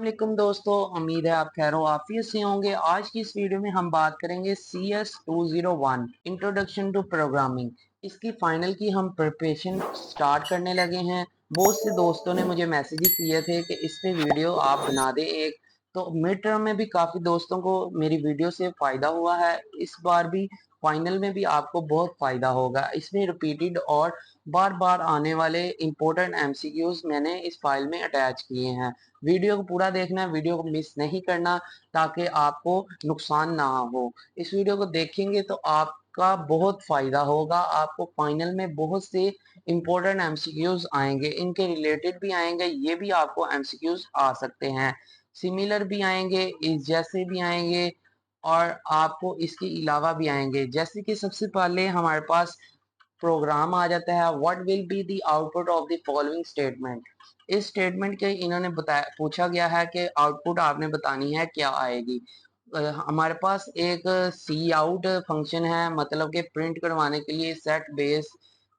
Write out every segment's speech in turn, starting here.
वालेकुम दोस्तों, उम्मीद है आप खैर आफियत से होंगे। आज की इस वीडियो में हम बात करेंगे CS201 इंट्रोडक्शन टू प्रोग्रामिंग। इसकी फाइनल की हम प्रिपरेशन स्टार्ट करने लगे हैं। बहुत से दोस्तों ने मुझे मैसेज किए थे कि इस पे वीडियो आप बना दें एक। तो मिड टर्म में भी काफी दोस्तों को मेरी वीडियो से फायदा हुआ है। इस बार भी फाइनल में भी आपको बहुत फायदा होगा। इसमें रिपीटेड और बार बार आने वाले इंपॉर्टेंट एमसीक्यूज मैंने इस फाइल में अटैच किए हैं। वीडियो को पूरा देखना है, वीडियो को मिस नहीं करना ताकि आपको नुकसान ना हो। इस वीडियो को देखेंगे तो आपका बहुत फायदा होगा। आपको फाइनल में बहुत से इंपॉर्टेंट एमसीक्यूज आएंगे, इनके रिलेटेड भी आएंगे, ये भी आपको एमसीक्यूज आ सकते हैं, सिमिलर भी आएंगे, इस जैसे भी आएंगे और आपको इसके अलावा भी आएंगे। जैसे कि सबसे पहले हमारे पास प्रोग्राम आ जाता है, what will be the output of the following statement. इस स्टेटमेंट के इन्होंने बताया, पूछा गया है कि आउटपुट आपने बतानी है क्या आएगी। हमारे पास एक सी आउट फंक्शन है, मतलब कि प्रिंट करवाने के लिए सेट बेस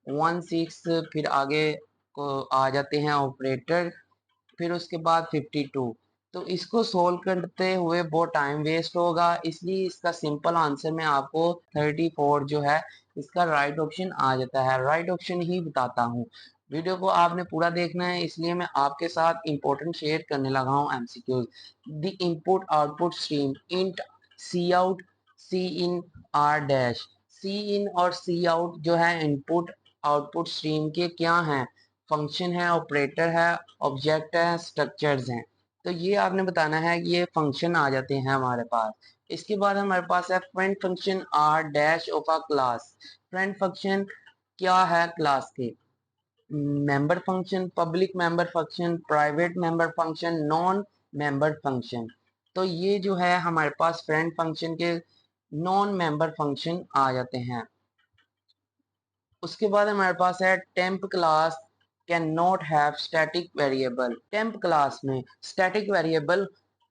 16, फिर आगे को आ जाते हैं ऑपरेटर, फिर उसके बाद 52। तो इसको सोल्व करते हुए बहुत टाइम वेस्ट होगा, इसलिए इसका सिंपल आंसर में आपको 34 जो है इसका राइट ऑप्शन आ जाता है। राइट ऑप्शन ही बताता हूँ। वीडियो को आपने पूरा देखना है, इसलिए मैं आपके साथ इंपॉर्टेंट शेयर करने लगा हूँ MCQs. The input output stream int C out C in are dash. C in और सी आउट जो है इनपुट आउटपुट स्ट्रीम के क्या हैं? फंक्शन है, ऑपरेटर है, ऑब्जेक्ट है, स्ट्रक्चर्स हैं। तो ये आपने बताना है कि ये फंक्शन आ जाते हैं हमारे पास। इसके बाद हमारे पास है friend function are dash of a class. Friend function क्या है क्लास के? Member function, public member function, private member function, non member function. तो ये जो है हमारे पास फ्रेंड फंक्शन के नॉन मेंबर फंक्शन आ जाते हैं। उसके बाद हमारे पास है temp class can not have static variable. Temp class में स्टैटिक वेरिएबल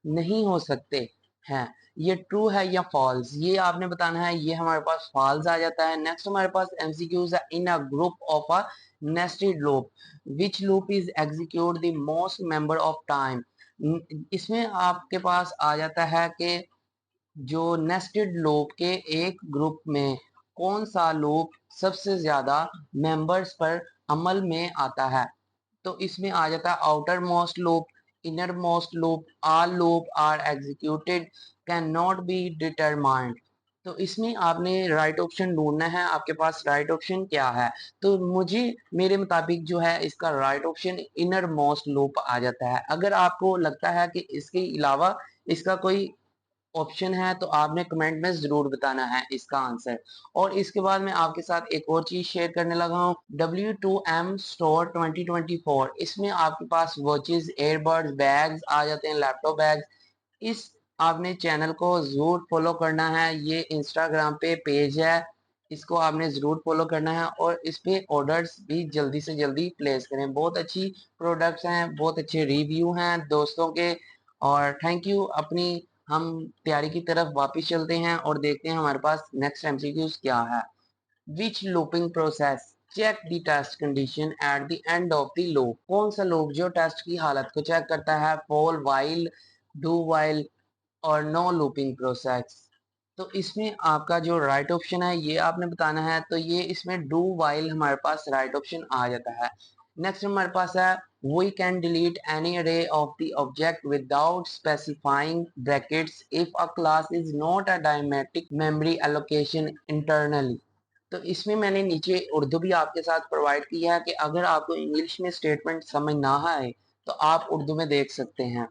नहीं हो सकते हैं। ये ट्रू है या फॉल्स, ये आपने बताना है। ये हमारे पास फॉल्स आ जाता है। नेक्स्ट हमारे पास एमसीक्यूज है, in a group of a nested loop which loop is execute the most member of time. इसमें आपके पास आ जाता है कि जो नेस्टेड लूप के एक ग्रुप में कौन सा लूप सबसे ज्यादा मेंबर्स पर अमल में आता है। तो इसमें आ जाता है outer most loop, inner most loop, all loop are executed, can not be determined. तो इसमें आपने राइट ऑप्शन ढूंढना है, आपके पास राइट ऑप्शन क्या है। तो मुझे मेरे मुताबिक जो है इसका right option inner most loop आ जाता है। अगर आपको लगता है कि इसके अलावा इसका कोई ऑप्शन है तो आपने कमेंट में जरूर बताना है इसका आंसर। और इसके बाद मैं आपके साथ एक और चीज शेयर करने लगा हूँ, W2M स्टोर 2024। इसमें आपके पास वॉचेस, एयरबड्स, बैग्स आ जाते हैं, लैपटॉप बैग्स। इस आपने चैनल को जरूर फॉलो करना है। ये इंस्टाग्राम पे पेज है, इसको आपने जरूर फॉलो करना है और इस पे ऑर्डर्स भी जल्दी से जल्दी प्लेस करें। बहुत अच्छी प्रोडक्ट्स हैं, बहुत अच्छे रिव्यू हैं दोस्तों के। और थैंक यू। अपनी हम तैयारी की तरफ वापस चलते हैं और देखते हैं हमारे पास नेक्स्ट एमसीक्यूज क्या है। Which looping process check the test condition at the end of the loop. कौन सा लूप जो टेस्ट की हालत को चेक करता है? फॉल, वाइल, डू वाइल और नो लूपिंग प्रोसेस। तो इसमें आपका जो राइट ऑप्शन है ये आपने बताना है। तो ये इसमें डू वाइल हमारे पास राइट ऑप्शन आ जाता है। नेक्स्ट हमारे पास है वी कैन डिलीट एनी अरे of the object without specifying brackets if a class is not a डायमेटिक memory allocation internally. तो इसमें मैंने नीचे उर्दू भी आपके साथ प्रोवाइड किया है कि अगर आपको इंग्लिश में स्टेटमेंट समझ ना आए तो आप उर्दू में देख सकते हैं।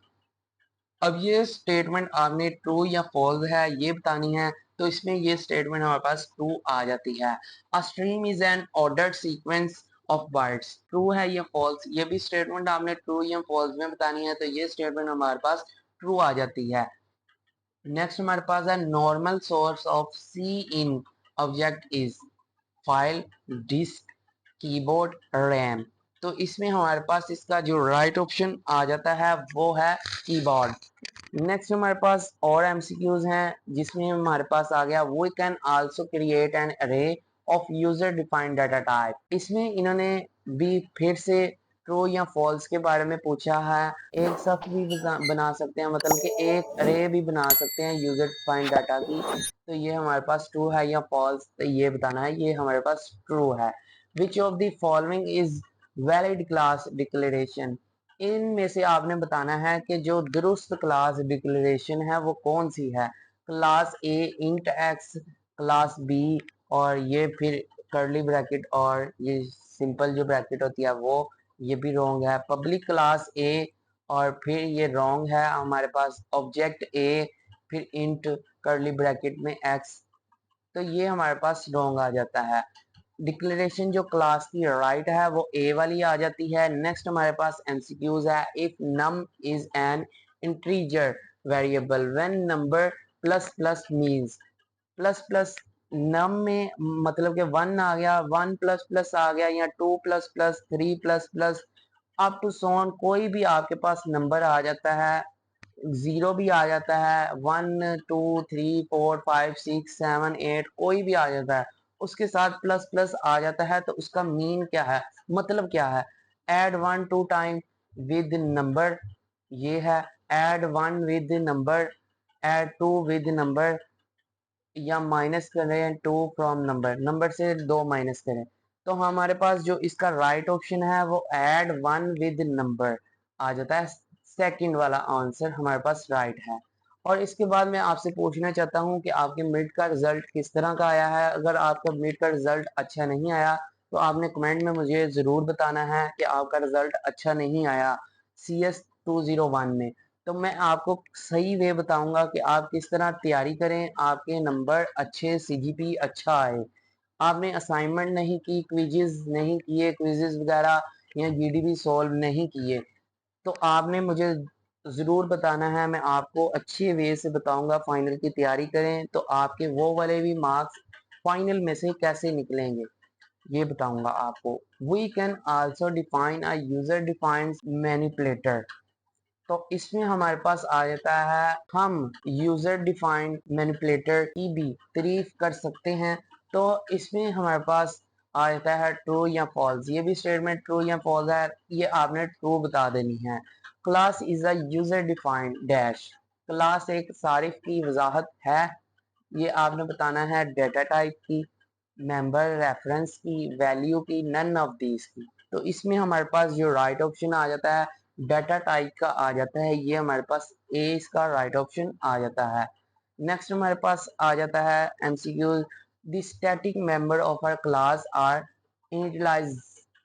अब ये स्टेटमेंट आपने ट्रू या फॉल्स है ये बतानी है। तो इसमें ये स्टेटमेंट हमारे पास ट्रू आ जाती है। A stream is an ordered sequence of bytes. True है या फॉल्स, ये भी स्टेटमेंट आपने ट्रू या फॉल्स में बतानी है। तो ये स्टेटमेंट हमारे पास ट्रू आ जाती है। नेक्स्ट हमारे पास है normal source of C in object is file, disk, keyboard, RAM. तो इसमें हमारे पास इसका जो राइट ऑप्शन आ जाता है वो है कीबोर्ड। नेक्स्ट हमारे पास और एमसीक्यूज हैं जिसमें हमारे पास आ गया we can also create an array of user defined data type. इसमें इन्होंने भी फिर से ट्रू या फॉल्स के बारे में पूछा है। एक सफ भी बना सकते हैं, मतलब कि एक अरे भी बना सकते हैं यूजर डिफाइंड डाटा की। तो ये हमारे पास ट्रू है या फॉल्स, तो ये बताना है। ये हमारे पास ट्रू है। Which of the following is valid class declaration. इनमें से आपने बताना है कि जो दुरुस्त क्लास डिक्लेरेशन है वो कौन सी है। Class A int X, class B, और ये फिर कर्ली ब्रैकेट और ये सिंपल जो ब्रैकेट होती है वो, ये भी रॉन्ग है। पब्लिक क्लास ए और फिर ये रॉन्ग है हमारे पास ऑब्जेक्ट ए फिर इंट कर्ली ब्रैकेट में एक्स, तो ये हमारे पास रॉन्ग आ जाता है। डिक्लेरेशन जो क्लास की राइट है वो ए वाली आ जाती है। नेक्स्ट हमारे पास एमसीक्यूज है। If num is an integer variable when number plus plus means, plus plus num में मतलब कि वन आ गया, वन प्लस प्लस आ गया, या two plus plus, three plus plus, up to so on कोई भी आपके पास नंबर आ जाता है। जीरो भी आ जाता है, one two three four five six seven eight कोई भी आ जाता है, उसके साथ प्लस प्लस आ जाता है, तो उसका मीन क्या है, मतलब क्या है। Add one two time with number, ये है। Add one with number, add two with number, या माइनस करें टू फ्रॉम नंबर, नंबर से दो माइनस करें। तो हमारे पास जो इसका राइट ऑप्शन है वो ऐड वन विद नंबर आ जाता है। सेकंड वाला आंसर हमारे पास राइट है। और इसके बाद मैं आपसे पूछना चाहता हूँ कि आपके मिड का रिजल्ट किस तरह का आया है। अगर आपका मिड का रिजल्ट अच्छा नहीं आया तो आपने कमेंट में मुझे ज़रूर बताना है कि आपका रिजल्ट अच्छा नहीं आया CS 201 में। तो मैं आपको सही वे बताऊंगा कि आप किस तरह तैयारी करें, आपके नंबर अच्छे, CGP अच्छा आए। आपने असाइनमेंट नहीं की, क्विजेज नहीं किए, क्विजेज वगैरह या GDB सॉल्व नहीं किए, तो आपने मुझे ज़रूर बताना है। मैं आपको अच्छे वे से बताऊंगा। फाइनल की तैयारी करें तो आपके वो वाले भी मार्क्स फाइनल में से कैसे निकलेंगे ये बताऊंगा आपको। We can also define a user defined manipulator. तो इसमें हमारे पास आ जाता है, हम यूजर डिफाइंड मैनिपुलेटर की भी तारीफ कर सकते हैं। तो इसमें हमारे पास आ जाता है ट्रू या फॉल्स। ये भी स्टेटमेंट ट्रू या फॉल्स है, ये आपने ट्रू बता देनी है। Class is a user defined dash, class एक सारिफ की वजाहत है, ये आपने बताना है। डेटा टाइप की, मेंबर रेफरेंस की, वैल्यू की, नन ऑफ दीज की। तो इसमें हमारे पास जो राइट ऑप्शन आ जाता है डाटा टाइप का आ जाता है, ये हमारे पास ए इसका राइट ऑप्शन आ जाता है। नेक्स्ट हमारे पास आ जाता है MCQ. The static member of our class are initialize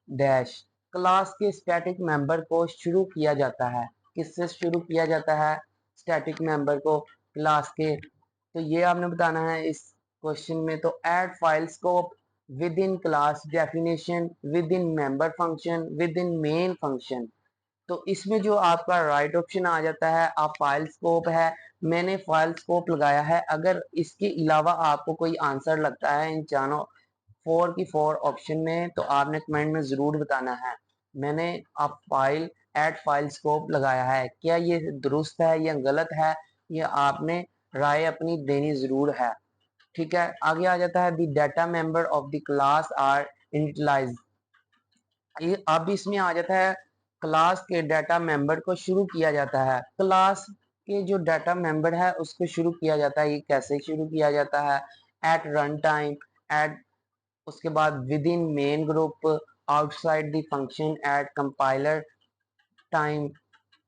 dash, class के स्टैटिक मेंबर को शुरू किया जाता है, किससे शुरू किया जाता है स्टैटिक मेंबर को, क्लास के। तो ये आपने बताना है इस क्वेश्चन में। तो add file scope with in class definition with in member function with in main function. तो इसमें जो आपका राइट ऑप्शन आ जाता है, आप फाइल स्कोप है, मैंने फाइल स्कोप लगाया है। अगर इसके अलावा आपको कोई आंसर लगता है इन चारों फोर की फोर ऑप्शन में तो आपने कमेंट में जरूर बताना है। मैंने आप फाइल एड फाइल स्कोप लगाया है, क्या ये दुरुस्त है या गलत है, ये आपने राय अपनी देनी जरूर है। ठीक है, आगे आ जाता है the data member of the class are initialize. अब इसमें आ जाता है क्लास के डाटा मेंबर को शुरू किया जाता है। क्लास के जो डाटा मेंबर है उसको शुरू किया जाता है, ये कैसे शुरू किया जाता है। एट रन टाइम, एट, उसके बाद within main group, outside the function, at compiler time.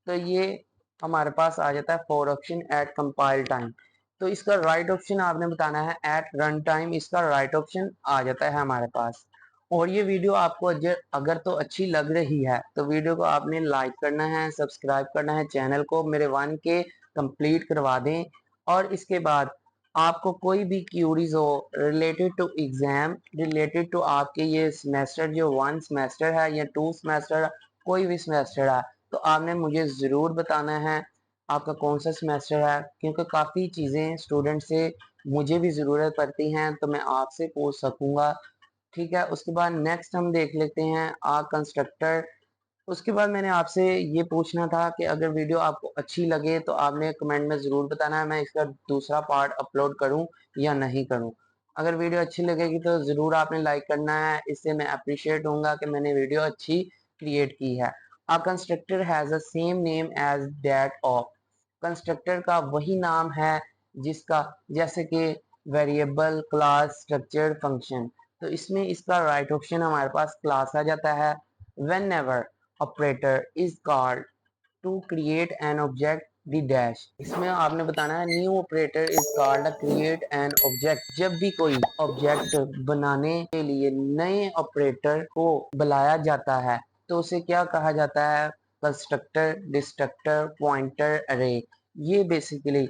तो ये हमारे पास आ जाता है four option at compile time. तो इसका राइट ऑप्शन आपने बताना है एट रन टाइम, इसका राइट ऑप्शन आ जाता है हमारे पास। और ये वीडियो आपको अगर तो अच्छी लग रही है तो वीडियो को आपने लाइक करना है, सब्सक्राइब करना है, चैनल को मेरे 1K कंप्लीट करवा दें। और इसके बाद आपको कोई भी क्यूरीज हो related to exam, related to आपके ये सेमेस्टर जो 1 सेमेस्टर है या 2 सेमेस्टर, कोई भी सेमेस्टर है, तो आपने मुझे ज़रूर बताना है आपका कौन सा सेमेस्टर है, क्योंकि काफ़ी चीज़ें स्टूडेंट से मुझे भी ज़रूरत पड़ती हैं तो मैं आपसे पूछ सकूंगा। ठीक है, उसके बाद नेक्स्ट हम देख लेते हैं आ कंस्ट्रक्टर। उसके बाद मैंने आपसे ये पूछना था कि अगर वीडियो आपको अच्छी लगे तो आपने कमेंट में ज़रूर बताना है मैं इसका दूसरा पार्ट अपलोड करूं या नहीं करूं। अगर वीडियो अच्छी लगेगी तो ज़रूर आपने लाइक करना है, इससे मैं अप्रिशिएट होऊंगा कि मैंने वीडियो अच्छी क्रिएट की है। A constructor has a same name as that of, constructor का वही नाम है जिसका, जैसे कि वेरिएबल, क्लास, स्ट्रक्चर, फंक्शन। तो इसमें इसका राइट ऑप्शन हमारे पास क्लास आ जाता है। Whenever operator is called to create an object the dash, इसमें आपने बताना है new operator is called create an object. जब भी कोई ऑब्जेक्ट बनाने के लिए नए ऑपरेटर को बुलाया जाता है तो उसे क्या कहा जाता है? कंस्ट्रक्टर, डिस्ट्रक्टर, पॉइंटर, अरे। ये बेसिकली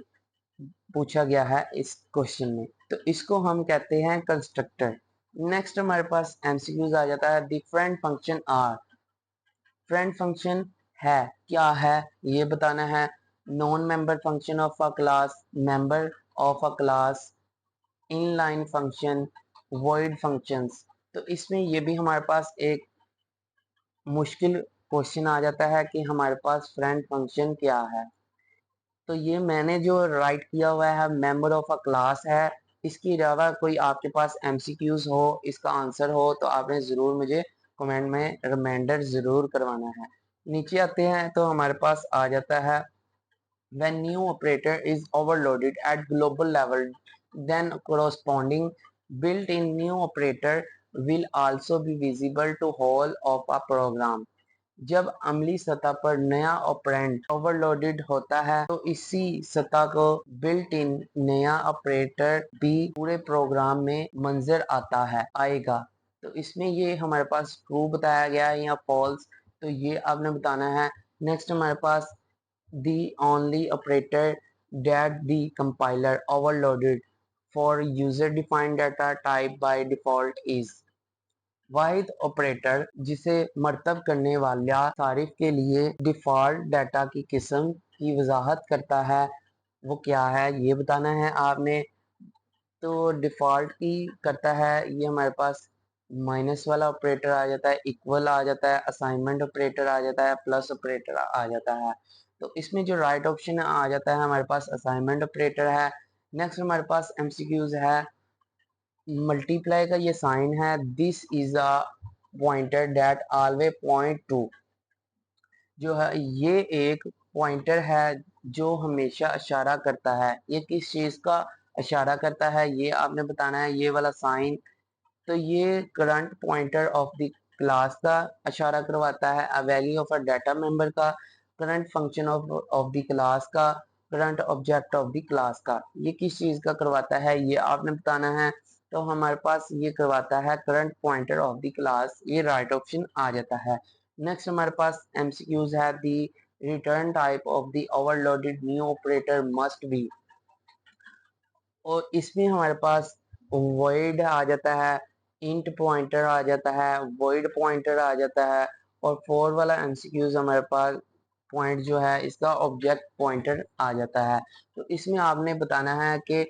पूछा गया है इस क्वेश्चन में, तो इसको हम कहते हैं कंस्ट्रक्टर। नेक्स्ट हमारे पास एमसीक्यूज आ जाता है। Different function are, friend function है क्या है ये बताना है। Non member function of a class, member of a class, inline function, void functions. तो इसमें ये भी हमारे पास एक मुश्किल क्वेश्चन आ जाता है कि हमारे पास फ्रेंड फंक्शन क्या है। तो ये मैंने जो राइट किया हुआ है मेंबर ऑफ अ क्लास है। इसके अलावा कोई आपके पास एमसीक्यूज हो, इसका आंसर हो, तो आपने ज़रूर मुझे कमेंट में रिमाइंडर ज़रूर करवाना है। नीचे आते हैं तो हमारे पास आ जाता है when new operator is overloaded at global level, then corresponding built-in new operator will also be visible to whole of a program। जब अमली सतह पर नया ऑपरेंड ओवरलोडेड होता है तो इसी सतह को बिल्ट इन नया ऑपरेटर भी पूरे प्रोग्राम में मंजर आता है आएगा। तो इसमें ये हमारे पास ट्रू बताया गया है या फॉल्स, तो ये आपने बताना है। नेक्स्ट हमारे पास the only operator that the compiler overloaded for user defined data type by default is, Wahid operator जिसे मर्तब करने वाला तारीफ के लिए डिफ़ॉल्ट डाटा की किस्म की वजाहत करता है वो क्या है ये बताना है आपने। तो डिफ़ॉल्ट की करता है ये हमारे पास माइनस वाला ऑपरेटर आ जाता है, इक्वल आ जाता है, असाइनमेंट ऑपरेटर आ जाता है, प्लस ऑपरेटर आ जाता है। तो इसमें जो राइट ऑप्शन आ जाता है हमारे पास असाइनमेंट ऑपरेटर है। नेक्स्ट हमारे पास एमसीक्यूज है। मल्टीप्लाई का ये साइन है, this is a pointer that always point two, जो है ये एक पॉइंटर है जो हमेशा इशारा करता है। ये किस चीज़ का इशारा करता है ये आपने बताना है। ये वाला साइन, तो ये current pointer of the class का इशारा करवाता है, a value of a data member का, current function of the class का, current object of the class का। ये किस चीज़ का करवाता है ये आपने बताना है। तो हमारे पास ये करवाता है current pointer of the class, ये राइट ऑप्शन आ जाता है। नेक्स्ट हमारे पास एमसीक्यूज है। The return type of the overloaded new operator must be, और इसमें हमारे पास वॉइड आ जाता है, इंट पॉइंटर आ जाता है, वॉइड पॉइंटर आ जाता है, और फोर वाला एमसीक्यूज हमारे पास पॉइंट जो है इसका ऑब्जेक्ट पॉइंटर आ जाता है। तो इसमें आपने बताना है कि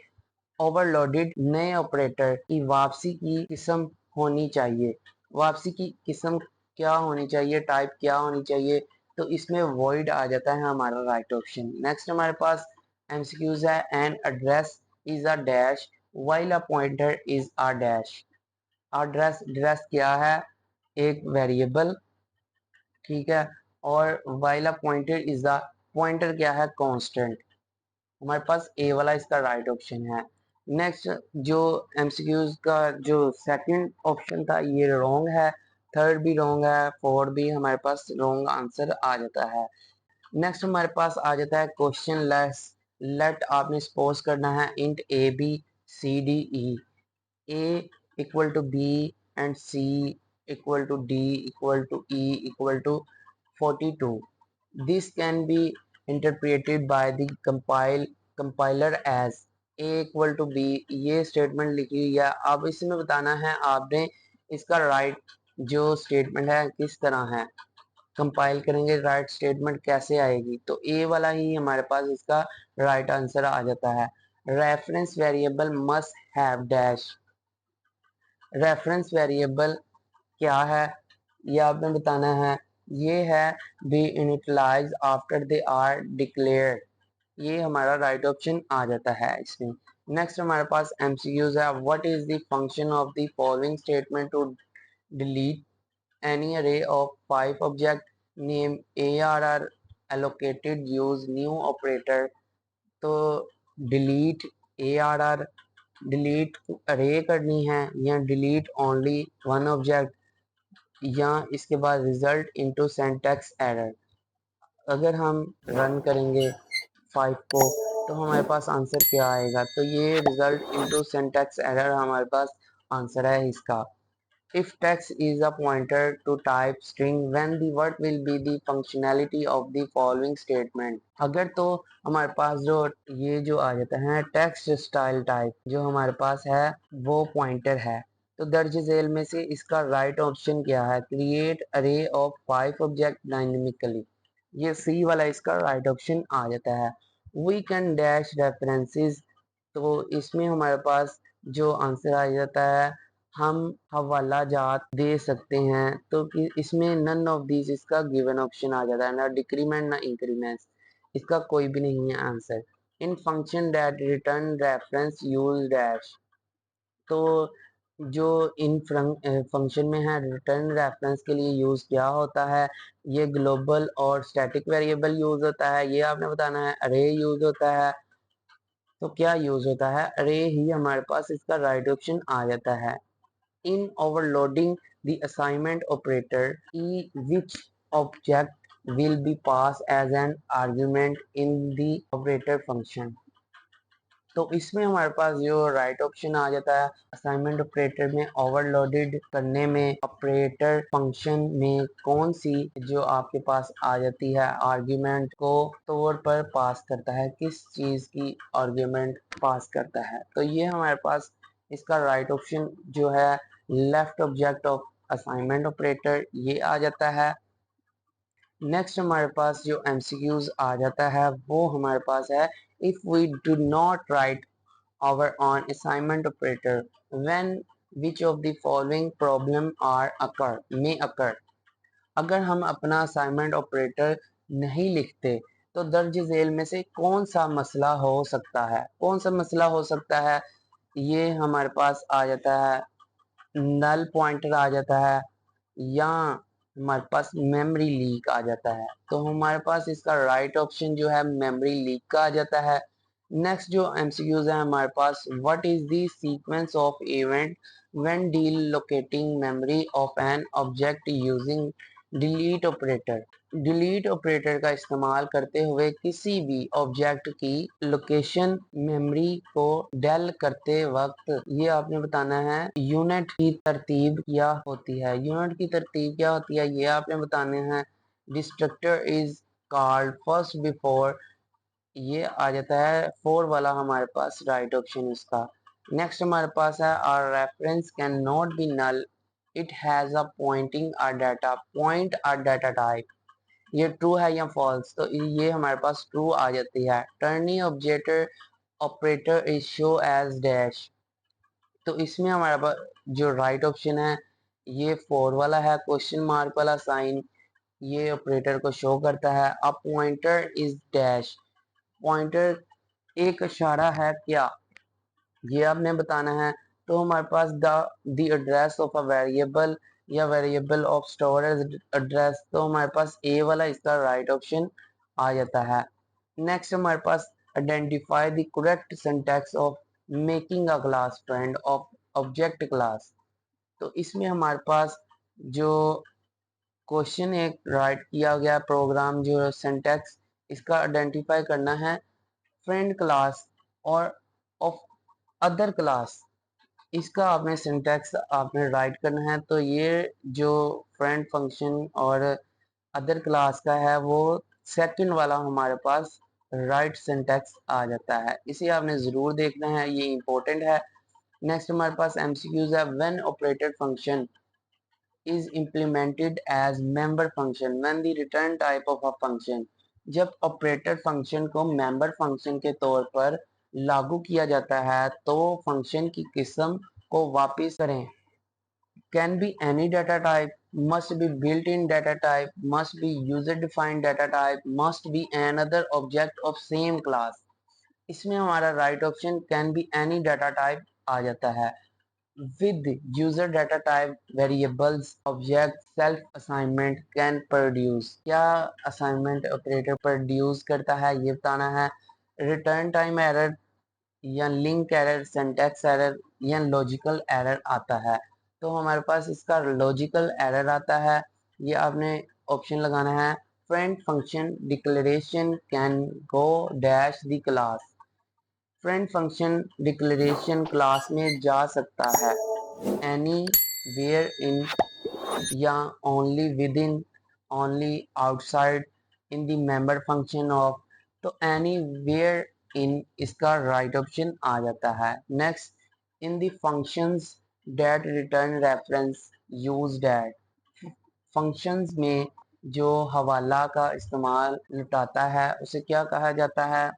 ओवरलोडेड नए ऑपरेटर की वापसी की किस्म होनी चाहिए। वापसी की किस्म क्या होनी चाहिए, टाइप क्या होनी चाहिए, तो इसमें वॉइड आ जाता है हमारा राइट ऑप्शन। नेक्स्ट हमारे पास एमसीक्यूज है। An address is a dash while a pointer is a dash. Address, address क्या है? एक वेरिएबल, ठीक है। और while a pointer is a, pointer क्या है? कांस्टेंट। हमारे पास ए वाला इसका राइट ऑप्शन है। नेक्स्ट जो एमसीक्यूज का जो सेकंड ऑप्शन था ये रॉन्ग है, थर्ड भी रॉन्ग है, फोर्थ भी हमारे पास रॉन्ग आंसर आ जाता है। नेक्स्ट हमारे पास आ जाता है क्वेश्चन लेस। लेट आपने सपोज करना है int A B C D E, A equal to B and C equal to D equal to E equal to 42। This can be interpreted by the compiler as A equal to B. ये statement लिखी हुई है, अब इसमें बताना है आपने इसका राइट जो स्टेटमेंट है किस तरह है। कंपाइल करेंगे राइट स्टेटमेंट कैसे आएगी, तो ए वाला ही हमारे पास इसका राइट आंसर आ जाता है। Reference variable must have dash, reference variable क्या है ये आपने बताना है। ये है be initialize after they are declared, ये हमारा राइट ऑप्शन आ जाता है इसमें। नेक्स्ट हमारे पास एमसीक्यूज है। What is the function of the following statement to delete any array of 5 object name ARR allocated use new operator। तो delete ARR डिलीट अरे करनी है या डिलीट ओनली वन ऑब्जेक्ट या इसके बाद रिजल्ट इनटू सिंटैक्स एरर। अगर हम रन करेंगे 5 को तो हमारे पास आंसर क्या आएगा, तो ये रिजल्ट इनटू सिंटैक्स एरर हमारे पास आंसर है इसका। If text is a pointer to type string, when the what will be the functionality of the following statement। अगर तो हमारे पास जो ये जो आ जाता है टेक्स्ट स्टाइल टाइप जो हमारे पास है वो पॉइंटर है, तो दर्ज झेल में से इसका राइट ऑप्शन क्या है, क्रिएट अरे ऑफ 5 ऑब्जेक्ट डायनेमिकली। ये सी वाला इसका राइट ऑप्शन आ जाता है। वी कैन डैश रेफरेंसेस, तो इसमें हमारे पास जो आंसर आ जाता है हम हवाला जात दे सकते हैं, तो कि इसमें नन ऑफ दिस इसका गिवन ऑप्शन आ जाता है, ना डिक्रीमेंट ना इंक्रीमेंट, इसका कोई भी नहीं है answer. In function that return reference use dash, तो जो इन फंक्शन में है रिटर्न रेफरेंस के लिए यूज क्या होता है, ये ग्लोबल और स्टैटिक वेरिएबल यूज होता है, ये आपने बताना है। अरे यूज होता है, तो क्या यूज होता है, अरे ही हमारे पास इसका राइट ऑप्शन आ जाता है। In overloading the assignment operator which object will be passed as an argument in the operator function। तो इसमें हमारे पास जो राइट ऑप्शन आ जाता है असाइनमेंट ऑपरेटर में ओवरलोडेड करने में ऑपरेटर फंक्शन में कौन सी जो आपके पास आ जाती है आर्ग्यूमेंट को तौर पर पास करता है, किस चीज की आर्ग्यूमेंट पास करता है, तो ये हमारे पास इसका राइट ऑप्शन जो है left object of assignment operator ये आ जाता है। नेक्स्ट हमारे पास जो एमसीक्यूज आ जाता है वो हमारे पास है, if we do not write our on assignment operator when which of the following problem are occur may occur। अगर हम अपना असाइनमेंट ऑपरेटर नहीं लिखते तो दर्ज झेल में से कौन सा मसला हो सकता है, कौन सा मसला हो सकता है, ये हमारे पास आ जाता है नल पॉइंटर आ जाता है या हमारे पास मेमोरी लीक आ जाता है, तो हमारे पास इसका राइट ऑप्शन जो है मेमोरी लीक का आ जाता है। नेक्स्ट जो एमसीक्यूज है हमारे पास, what is the sequence of event when deallocating memory of an object using delete operator. Delete operator का इस्तेमाल करते हुए किसी भी ऑब्जेक्ट की लोकेशन मेमोरी को डेल करते वक्त ये आपने बताना है यूनिट की तरतीब क्या होती है। यूनिट की तरतीब क्या होती है ये आपने बताने हैं। Destructor is called first before, ये आ जाता है 4 वाला हमारे पास राइट ऑप्शन इसका। नेक्स्ट हमारे पास है are reference can not be null, it has a pointing are data point are data type, ये ट्रू है या फॉल्स, तो ये हमारे पास ट्रू आ जाती है। Ternary objector operator is show as dash, तो इसमें हमारे पास जो राइट ऑप्शन है ये 4 वाला है, क्वेश्चन मार्क वाला साइन ये ऑपरेटर को शो करता है। A pointer is dash, pointer एक इशारा है क्या, ये आपने बताना है। तो हमारे पास the address of a variable या वेरिएबल ऑफ स्टोरेज एड्रेस, तो हमारे पास ए वाला इसका राइट ऑप्शन आ जाता है। नेक्स्ट हमारे पास identify the correct syntax of making a class friend of object class, तो इसमें हमारे पास जो क्वेश्चन एक राइट किया गया प्रोग्राम जो सिंटैक्स इसका आइडेंटिफाई करना है फ्रेंड क्लास और ऑफ अदर क्लास, इसका आपने सिंटैक्स आपने राइट करना है। तो ये जो फ्रेंड फंक्शन और अदर क्लास का है वो सेकंड वाला हमारे पास राइट सिंटैक्स आ जाता है, इसे आपने ज़रूर देखना है, ये इंपॉर्टेंट है। नेक्स्ट हमारे पास एमसीक्यूज है, when operated function is implemented as member function when the return type of a function, जब ऑपरेटर फंक्शन को मेंबर फंक्शन के तौर पर लागू किया जाता है तो फंक्शन की किस्म को वापस करें। Can be any data type, must be built-in data type, must be user-defined data type, must be another object of same class। इसमें हमारा right option can be any data type आ जाता है। with user data type variables object self assignment can produce, क्या assignment operator produce करता है ये बताना है। रिटर्न टाइम एरर या लिंक एरर, सिंटैक्स एरर या लॉजिकल एरर आता है। तो हमारे पास इसका लॉजिकल एरर आता है, ये आपने ऑप्शन लगाना है। Friend function declaration can go dash the class, friend function declaration class में जा सकता है एनी वेयर इन या only within, only outside, in the member function of. तो एनी वेयर इन इसका राइट ऑप्शन आ जाता है। Next, in the functions that return reference use that, functions में जो हवाला का इस्तेमाल लुटाता है उसे क्या कहा जाता है,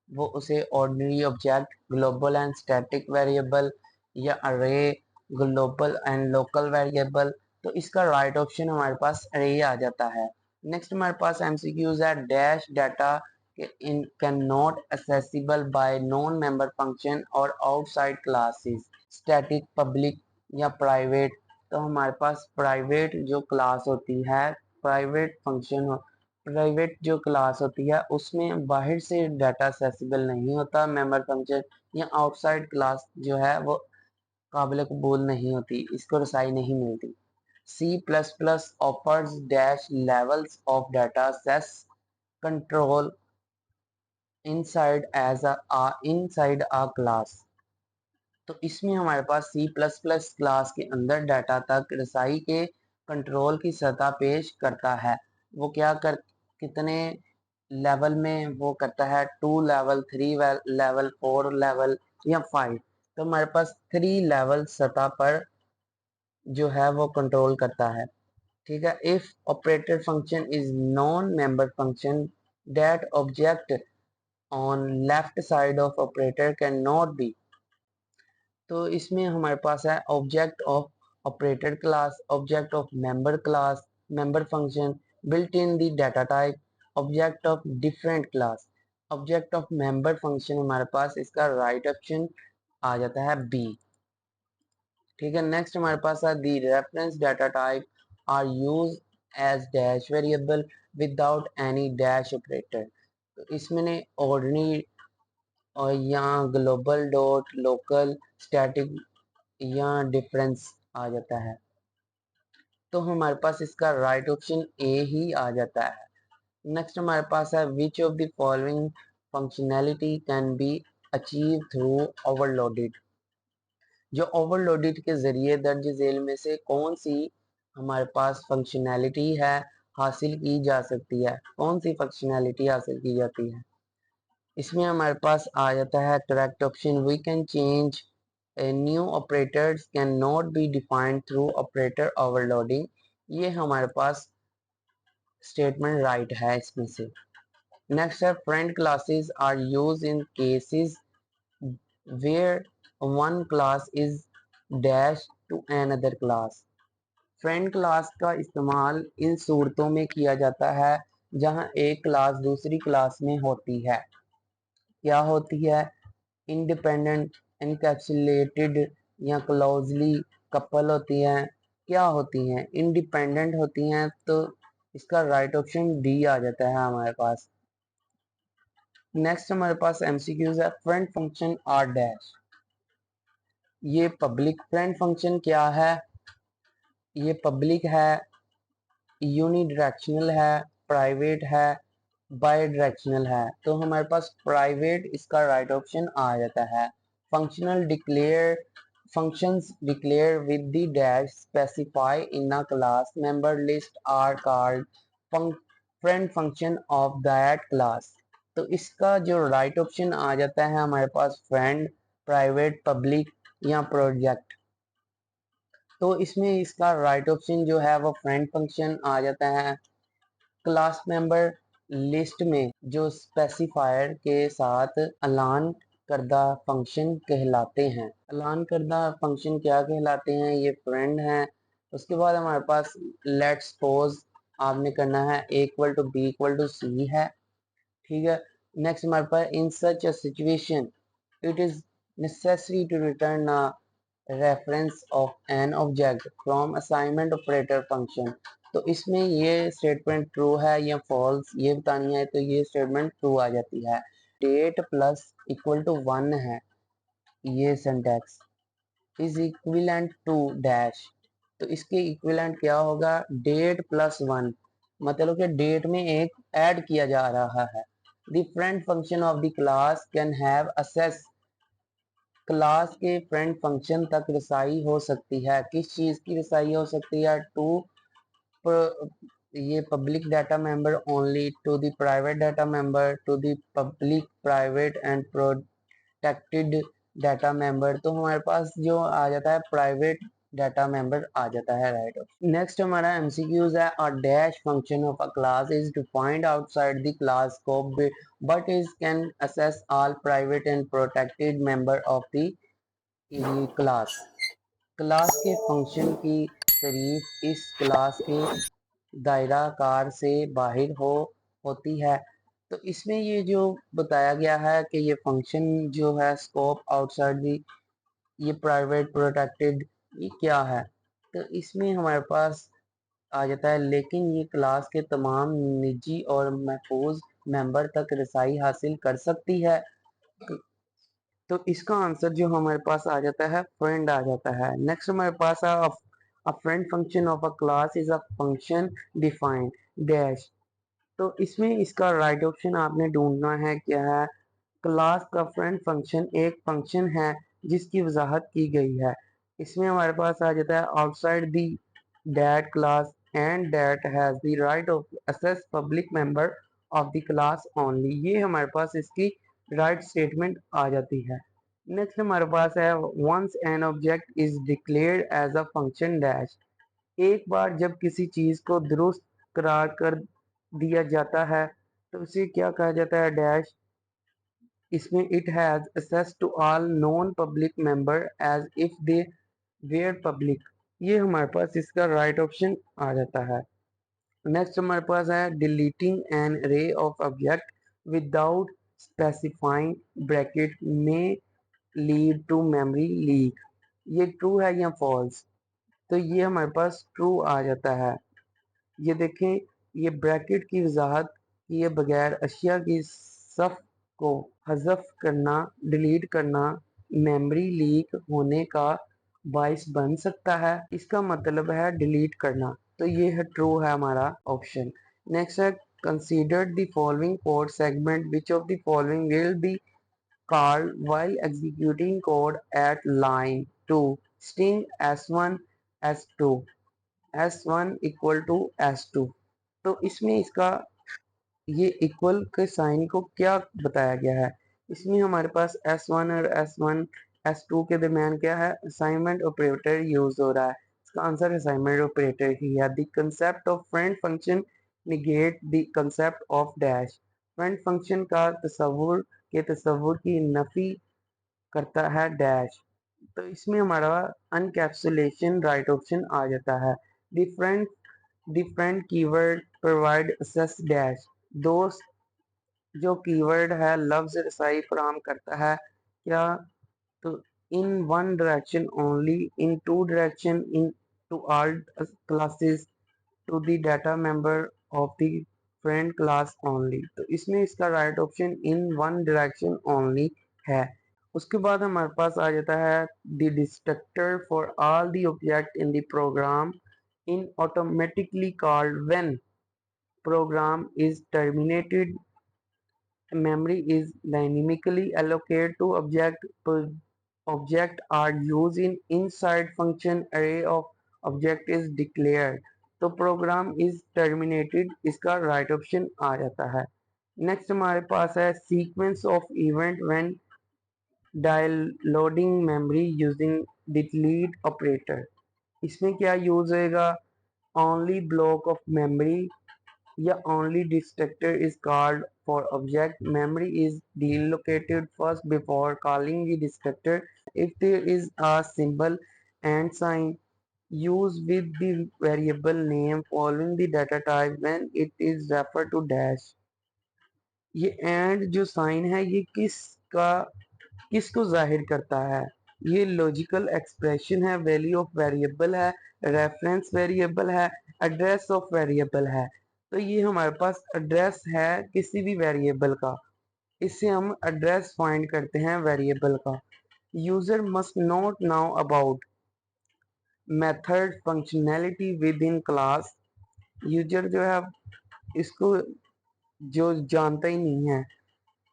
वो उसे ordinary object, global and static variable या अरे, ग्लोबल एंड लोकल वेरिएबल। तो इसका राइट ऑप्शन हमारे पास अरे आ जाता है। नेक्स्ट हमारे पास एमसीक्यूज है। Dash data in can not accessible bye non member function और आउटसाइड क्लासेस, स्टैटिक, पब्लिक या प्राइवेट। तो हमारे पास प्राइवेट जो क्लास होती है, प्राइवेट फंक्शन, प्राइवेट जो क्लास होती है उसमें बाहर से डाटा एक्सेसिबल नहीं होता मेंबर फंक्शन, या आउटसाइड क्लास जो है वो काबिल कबूल नहीं होती, इसको रसाई नहीं मिलती। C plus plus offers dash levels of data access control inside as inside a class. तो इसमें हमारे पास सी प्लस प्लस क्लास के अंदर डाटा तक रसाई के कंट्रोल की सतह पेश करता है। वो क्या कर, कितने लेवल में वो करता है, 2 लेवल, 3 लेवल, 4 लेवल या 5। तो हमारे पास 3 लेवल सतह पर जो है वो कंट्रोल करता है। ठीक है। If operator function is non member function that object on left side of operator can not B. तो इसमें हमारे पास है object of operator class, object of member class, member function built in the data type, object of different class, object of member function. हमारे पास इसका right option आ जाता है बी। ठीक है। नेक्स्ट हमारे पास है the reference data type are use as dash variable without any dash operator. तो इसमें ऑर्डिनरी और यहाँ ग्लोबल डॉट, लोकल, स्टैटिक या डिफरेंस आ जाता है। तो हमारे पास इसका राइट ऑप्शन ए ही आ जाता है। नेक्स्ट हमारे पास है which of the following functionality can be achieve through overloaded. जो ओवरलोडेड के जरिए दर्ज झेल में से कौन सी हमारे पास फंक्शनैलिटी है हासिल की जा सकती है, कौन सी फंक्शनैलिटी हासिल की जाती है। इसमें हमारे पास आ जाता है correct option we can change new operators can not be defined through operator overloading. ये हमारे पास स्टेटमेंट राइट है इसमें से। नेक्स्ट है friend classes are use in cases where one class is dash to another class. Friend class का इस्तेमाल इन सूरतों में किया जाता है जहां एक क्लास दूसरी क्लास में होती है। क्या होती है, इंडिपेंडेंट, इनकैप्सुलेटेड या क्लोजली कपल होती हैं। क्या होती हैं, इंडिपेंडेंट होती हैं। तो इसका राइट ऑप्शन डी आ जाता है हमारे पास। नेक्स्ट हमारे पास एमसीक्यूज है। फ्रेंड फंक्शन आर डैश, ये पब्लिक फ्रेंड फंक्शन क्या है, ये पब्लिक है, यूनिडायरेक्शनल है, प्राइवेट है, बाई डायरेक्शनल है। तो हमारे पास प्राइवेट इसका राइट ऑप्शन आ जाता है। Functional declare, functions declared with the dash specify in a class member list are called friend function of that class। तो इसका जो राइट ऑप्शन आ जाता है हमारे पास फ्रेंड, प्राइवेट, पब्लिक या प्रोजेक्ट। तो इसमें इसका राइट ऑप्शन जो है वो फ्रेंड फंक्शन आ जाता है। क्लास मेंबर लिस्ट में जो स्पेसिफायर के साथ अलान करदा फंक्शन कहलाते हैं। अलान करदा फंक्शन क्या कहलाते हैं, ये फ्रेंड हैं। उसके बाद हमारे पास लेट सपोज आपने करना है a equal to B equal to C है। ठीक है। नेक्स्ट हमारे पास in such a situation it is necessary to return reference of an object from assignment operator function. तो इसमें ये स्टेटमेंट ट्रू है या फॉल्स ये बतानी है, तो ये स्टेटमेंट ट्रू आ जाती है। डेट प्लस इक्वल टू 1 है, ये syntax is equivalent to dash. तो इसके इक्विवेलेंट क्या होगा, डेट प्लस 1, मतलब कि डेट में एक ऐड किया जा रहा है। The friend function of the class can have access, class के फ्रेंड फंक्शन तक रसाई हो सकती है, किस चीज की रसाई हो सकती है, टू ये public data member only, to the private data member, to the public private and protected data member. तो हमारे पास जो आ जाता है प्राइवेट डाटा मेंबर आ जाता है, राइट। नेक्स्ट हमारा एमसीक्यूज है। A dash function of a class is defined outside the class scope but is can assess all private and protected member of the class. Class के function की तारीफ इस class के दायरा कार से बाहर होती है। तो इसमें ये जो बताया गया है कि ये फंक्शन जो है स्कोप आउटसाइड दी, ये प्राइवेट प्रोटेक्टेड, ये क्या है। तो इसमें हमारे पास आ जाता है लेकिन ये क्लास के तमाम निजी और महफूज मेंबर तक रसाई हासिल कर सकती है। तो इसका आंसर जो हमारे पास आ जाता है फ्रेंड आ जाता है। नेक्स्ट हमारे पास a friend function of a class is a function defined dash. तो इसमें इसका राइट ऑप्शन आपने ढूंढना है क्या है। क्लास का फ्रेंड फंक्शन एक फंक्शन है जिसकी वजाहत की गई है। इसमें हमारे पास आ जाता है outside the that class and that has the right of assess public member of the class only, ये हमारे पास इसकी राइट स्टेटमेंट आ जाती है। नेक्स्ट हमारे पास है once an object is declared as a function dash. एक बार जब किसी चीज को दुरुस्त करार कर दिया जाता है तो उसे क्या कहा जाता है, डैश। इसमें it has access to all non public member as if they were public, ये हमारे पास इसका राइट ऑप्शन आ जाता है। नेक्स्ट हमारे पास है deleting an array of object without specifying bracket में लीड टू मेमोरी लीक, ये ट्रू है या फॉल्स। तो ये हमारे पास ट्रू आ जाता है। ये देखें, ये ब्रैकेट की वजाहत किए बगैर अशिया की सफ को हज़फ करना, डिलीट करना मेमोरी लीक होने का बायस बन सकता है, इसका मतलब है डिलीट करना। तो ये है ट्रू है हमारा ऑप्शन। नेक्स्ट है consider the following code segment which of the following will be called while executing code at line 2 string s1 s2 s1 equal to s2। तो इसमें इसका ये इक्वल के साइन को क्या बताया गया है, इसमें हमारे पास S1 और S1 S2 के दरमियान क्या है, असाइनमेंट ऑपरेटर यूज हो रहा है। इसका आंसर असाइनमेंट ऑपरेटर ही है। The concept of friend function negate the concept of dash. Friend function का तस्वुर की नफी करता है डैश। तो इसमें हमारा अनकैप्सुलेशन राइट ऑप्शन आ जाता है। Different different keyword provide access dash. दोस्त जो कीवर्ड है लफ्ज रसाई फराहम करता है क्या, तो in one direction only, in two direction, in to all classes, to the data member of the friend class only. तो इसमें इसका right option in one direction only है। उसके बाद हमारे पास आ जाता है the destructor for all the object in the program in automatically called when program is terminated, memory is dynamically allocated to object. Object are used in inside function, array of object is declared, तो program is terminated, इसका right option आ जाता है। Next हमारे पास है sequence of event when downloading memory using delete operator। इसमें क्या use होएगा, only block of memory या only destructor is called for object, memory is delocated first before calling the destructor, if there is a symbol and sign used with the variable name following the data type when it is referred to dash। ये and जो sign है ये किसको जाहिर करता है, ये logical expression है, वैल्यू ऑफ वेरिएबल है, रेफरेंस वेरिएबल है, एड्रेस ऑफ वेरिएबल है। तो ये हमारे पास एड्रेस है किसी भी वेरिएबल का, इससे हम एड्रेस फाइंड करते हैं वेरिएबल का। User must not now about method functionality with in class. User जो है इसको जो जानता ही नहीं है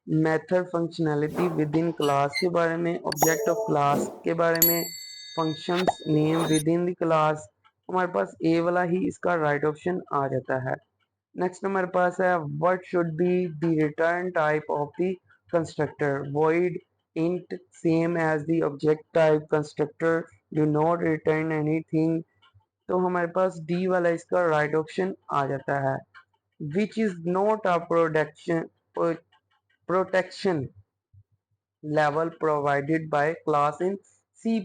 method functionality with in class के बारे में, ऑब्जेक्ट ऑफ क्लास के बारे में, functions name with in the class. हमारे पास ए वाला ही इसका राइट ऑप्शन आ जाता है। नेक्स्ट हमारे पास है what should be the return type of the constructor. Void, int, same as the object type constructor, do not return anything. तो हमारे पास डी वाला इसका राइट ऑप्शन आ जाता है। Which is not a protection level provided by class in C++।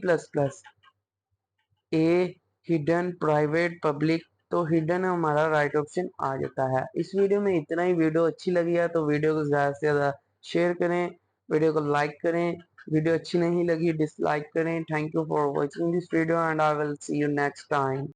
A hidden, private, public. तो hidden हमारा right option आ जाता है। इस वीडियो में इतना ही। वीडियो अच्छी लगी है तो वीडियो को ज़्यादा से ज़्यादा शेयर करें, वीडियो को लाइक करें। वीडियो अच्छी नहीं लगी डिसलाइक करें। Thank you for watching this video and I will see you next time.